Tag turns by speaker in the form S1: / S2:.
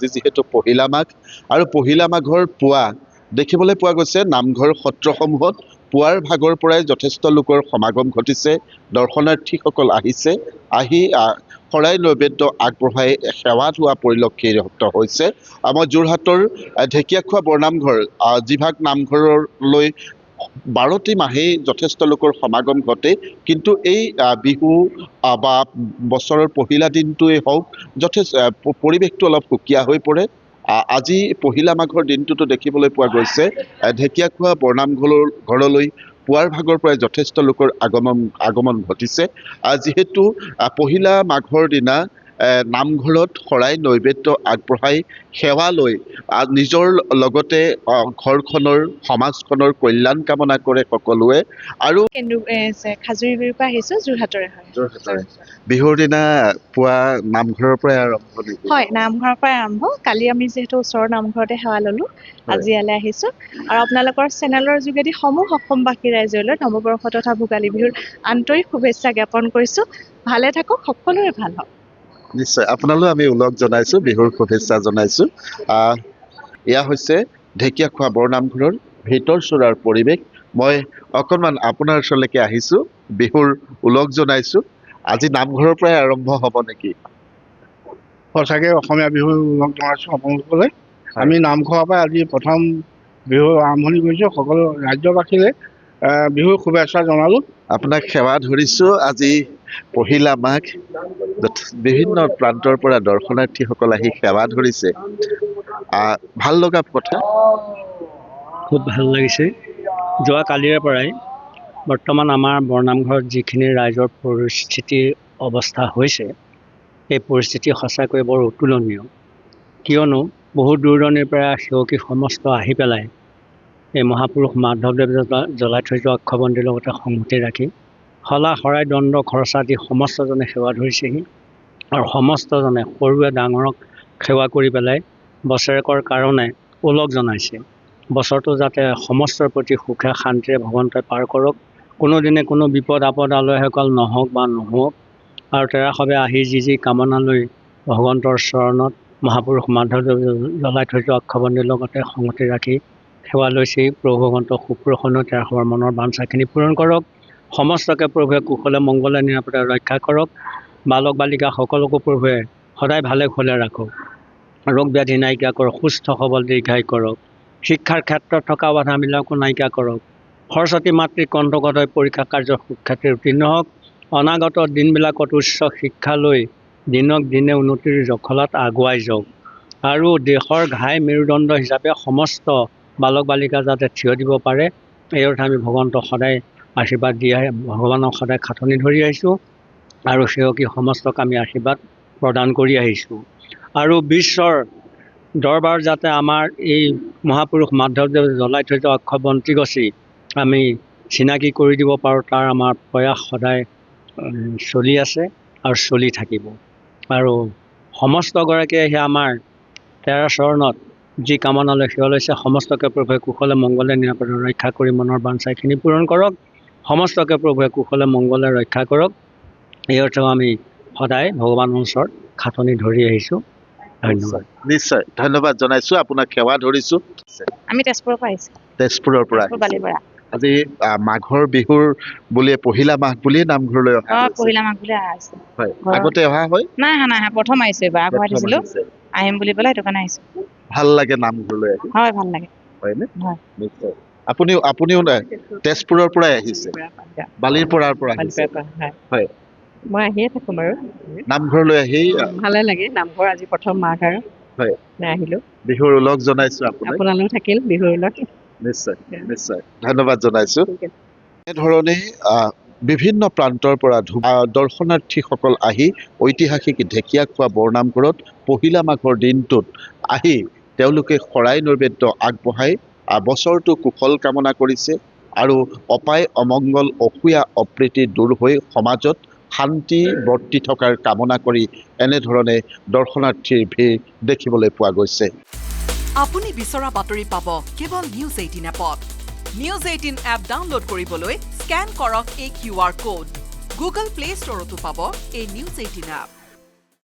S1: আজি যিহেতু পহিলা মাঘ আৰু পহিলা মাঘৰ পুৱা দেখিবলৈ পোৱা গৈছে নামঘৰ সত্ৰসমূহত পুৱাৰ ভাগৰ পৰাই যথেষ্ট লোকৰ সমাগম ঘটিছে। দৰ্শনাৰ্থীসকল আহিছে, আহি শৰাই নৈবেদ্য আগবঢ়াই সেৱা ধোৱা পৰিলক্ষিত হৈছে। আমাৰ যোৰহাটৰ ঢেকীয়াখোৱা বৰনামঘৰ যিভাগ নামঘৰলৈ 12টি মাহেই যথেষ্ট লোকৰ সমাগম ঘটে, কিন্তু এই বিহু বা বছৰৰ পহিলা দিনটোৱেই হওক যথেষ্ট পৰিৱেশটো অলপ সুকীয়া হৈ পৰে। আজি পহিলা মাঘৰ দিনটোতো দেখিবলৈ পোৱা গৈছে ঢেকীয়াখোৱা বৰনামঘৰলৈ পুৱাৰ ভাগৰ পৰাই যথেষ্ট লোকৰ আগমন ঘটিছে। যিহেতু পহিলা মাঘৰ দিনা নামঘৰত শৰাই নৈবেদ্য আগবঢ়াই সেৱা লৈ নিজৰ লগতে ঘৰখনৰ সমাজখনৰ কল্যাণ কামনা কৰে সকলোৱে। আৰু
S2: খাজুৰিবাৰীৰ পৰা আহিছো, যোৰহাটৰে হয়।
S1: বিহুৰ দিনা পুৱা নামঘৰৰ পৰাই আৰম্ভ নেকি?
S2: হয়, নামঘৰৰ পৰাই আৰম্ভ। কালি আমি যিহেতু ওচৰৰ নামঘৰতে সেৱা ললো, আজি ইয়ালৈ আহিছো আৰু আপোনালোকৰ চেনেলৰ যোগেদি সমূহ অসমবাসী ৰাইজলৈ নৱবৰ্ষ তথা ভোগালী বিহুৰ আন্তৰিক শুভেচ্ছা জ্ঞাপন কৰিছো। ভালে থাকক, সকলোৰে ভাল হওক।
S1: নিশ্চয়, আপোনালৈও আমি ওলগ জনাইছো, বিহুৰ শুভেচ্ছা জনাইছো। এয়া হৈছে ঢেকীয়াখোৱা বৰনামঘৰৰ ভিতৰ চোৰাৰ পৰিৱেশ। মই অকণমান আপোনাৰ ওচৰলৈকে আহিছো, বিহুৰ ওলগ জনাইছো। আজি নামঘৰৰ পৰাই আৰম্ভ হ'ব নেকি?
S3: সঁচাকৈ অসমীয়া বিহু ওলগ জনাইছো আপোনালোকলৈ। আমি নামঘৰৰ পৰাই আজি প্ৰথম বিহু আৰম্ভণি কৰিছোঁ। সকলো ৰাজ্যবাসীলৈ বিহুৰ শুভেচ্ছা জনালোঁ।
S1: আপোনাক সেৱা ধৰিছো। আজি পহিলা মাঘ, বিভিন্ন প্ৰান্তৰ পৰা দৰ্শনাৰ্থীসকল আহি সেৱা ধৰিছে। ভাল লগা কথা।
S4: খুব ভাল লাগিছে। যোৱা কালিৰে পৰাই বৰ্তমান আমাৰ বৰনামঘৰত যিখিনি ৰাইজৰ পৰিস্থিতিৰ অৱস্থা হৈছে, এই পৰিস্থিতি সঁচাকৈ বৰ অতুলনীয়। কিয়নো বহু দূৰ দূৰণিৰ পৰা সেৱকী সমস্ত আহি পেলাই এই মহাপুৰুষ মাধৱদেৱ জ্বলাই থৈ যোৱা অক্ষবন্তিৰ লগতে সংগতি ৰাখি শলা শৰাই দণ্ড খৰচা দি সমস্তজনে সেৱা ধৰিছেহি আৰু সমস্তজনে সৰুৱে ডাঙৰক সেৱা কৰি পেলাই বছৰেকৰ কাৰণে ওলগ জনাইছে। বছৰটো যাতে সমস্তৰ প্ৰতি সুখে শান্তিৰে ভগৱন্তই পাৰ কৰক, কোনোদিনে কোনো বিপদ আপদ আলহীসকল নহওক বা নহওক, আৰু তেৰাসৱে আহি যি কামনা লৈ ভগৱন্তৰ চৰণত মহাপুৰুষ মাধৱদেৱ জ্বলাই থৈ যোৱা অক্ষবন্তিৰ লগতে সংগতি ৰাখি সেৱা লৈছে। প্ৰভু ভগৱন্ত সুপ্ৰসন্ন তেৰাসৱৰ মনৰ বাঞ্ছাখিনি পূৰণ কৰক। সমস্তকে প্ৰভুৱে কুশলে মংগলে নিৰাপদে ৰক্ষা কৰক। বালক বালিকা সকলোকো প্ৰভুৱে সদায় ভালে কুশলে ৰাখক। ৰোগ ব্যাধি নাইকিয়া কৰক, সুস্থ সবল দীৰ্ঘায়ু কৰক। শিক্ষাৰ ক্ষেত্ৰত থকা বাধাবিলাকো নাইকিয়া কৰক। সৰস্বতী মাতৃ কণ্ঠকত হৈ পৰীক্ষা কাৰ্য সুখ্যাতিৰে উত্তীৰ্ণ হওক। অনাগত দিনবিলাকত উচ্চ শিক্ষা লৈ দিনক দিনে উন্নতিৰ জখলাত আগুৱাই যাওক আৰু দেশৰ ঘাই মেৰুদণ্ড হিচাপে সমস্ত বালক বালিকা যাতে থিয় দিব পাৰে, এই অৰ্থে আমি ভগৱন্তক সদায় আশীৰ্বাদ দি ভগৱানক সদায় খাটনি ধৰি আহিছোঁ আৰু সেৱকী সমস্তক আমি আশীৰ্বাদ প্ৰদান কৰি আহিছোঁ। আৰু বিশ্বৰ দৰবাৰ যাতে আমাৰ এই মহাপুৰুষ মাধৱদেৱ জ্বলাই থৈ যোৱা অক্ষবন্তি গছি আমি চিনাকি কৰি দিব পাৰোঁ, তাৰ আমাৰ প্ৰয়াস সদায় চলি আছে আৰু চলি থাকিব। আৰু সমস্তগৰাকীয়ে সেই আমাৰ তেৰা চৰণত যি কামনা লৈ সেৱা লৈছে, সমস্তকে প্ৰভুৱে কুশলে মংগলে নিৰাপদে ৰক্ষা কৰি মনৰ বাঞ্ছাখিনি পূৰণ কৰক। সমস্তকে প্ৰভুৱে কুশলে মংগলে ৰক্ষা কৰক। এই অৰ্থেও আমি সদায় ভগৱানৰ ওচৰত খাটনি ধৰি আহিছোঁ। ধন্যবাদ।
S1: নিশ্চয় ধন্যবাদ জনাইছো, আপোনাক সেৱা ধৰিছো।
S2: আমি তেজপুৰৰ পৰা আহিছোঁ।
S1: তেজপুৰৰ পৰা আজি মাঘৰ বিহুৰ বুলিয়ে পহিলা মাঘ বুলিয়ে নামঘৰলৈ অহা হৈছে।
S2: পহিলা মাঘ বুলি অহা হৈছে।
S1: হয়, আগতে অহা হয়?
S2: নাই প্ৰথম আহিছো, এবাৰ আগবঢ়াই দিছিলো, আহিম বুলি পেলাই সেইটো কাৰণে আহিছো।
S1: ভাল লাগে নামঘৰলৈ আহি?
S2: হয়, ভাল লাগে।
S1: হয়নে? নিশ্চয়। আপুনিও তেজপুৰৰ পৰাই আহিছে? বালিৰ পৰাৰ পৰা আহিছে? হয়,
S5: মই আহিয়ে থাকো বাৰু।
S1: নামঘৰলৈ আহি
S5: ভালে লাগে। নামঘৰ আজি প্ৰথম মাঘ আৰু
S1: হয়
S5: আহিলো।
S1: বিহুৰ ওলগ জনাইছো
S5: আপোনালোক থাকিল বিহুৰ ওলগ।
S1: নিশ্চয় নিশ্চয় ধন্যবাদ জনাইছো। এনেধৰণে বিভিন্ন প্ৰান্তৰ পৰা দৰ্শনাৰ্থীসকল আহি ঐতিহাসিক ঢেকীয়াখোৱা বৰনামঘৰত পহিলা মাঘৰ দিনটোত আহি তেওঁলোকে শৰাই নৈবেদ্য আগবঢ়াই বছৰটো কুশল কামনা কৰিছে আৰু অপায় অমংগল অসূয়া অপ্ৰীতি দূৰ হৈ সমাজত শান্তি বৰ্তি থকাৰ কামনা কৰি এনেধৰণে দৰ্শনাৰ্থীৰ ভিৰ দেখিবলৈ পোৱা গৈছে।
S6: আপুনি বিচৰা বাতৰি পাব কেৱল নিউজ 18 এপত। নিউজ 18 এপ ডাউনলোড কৰিবলৈ স্কেন কৰক এই QR কোড। গুগল প্লে ষ্টৰতো পাব এই নিউজ 18 এপ।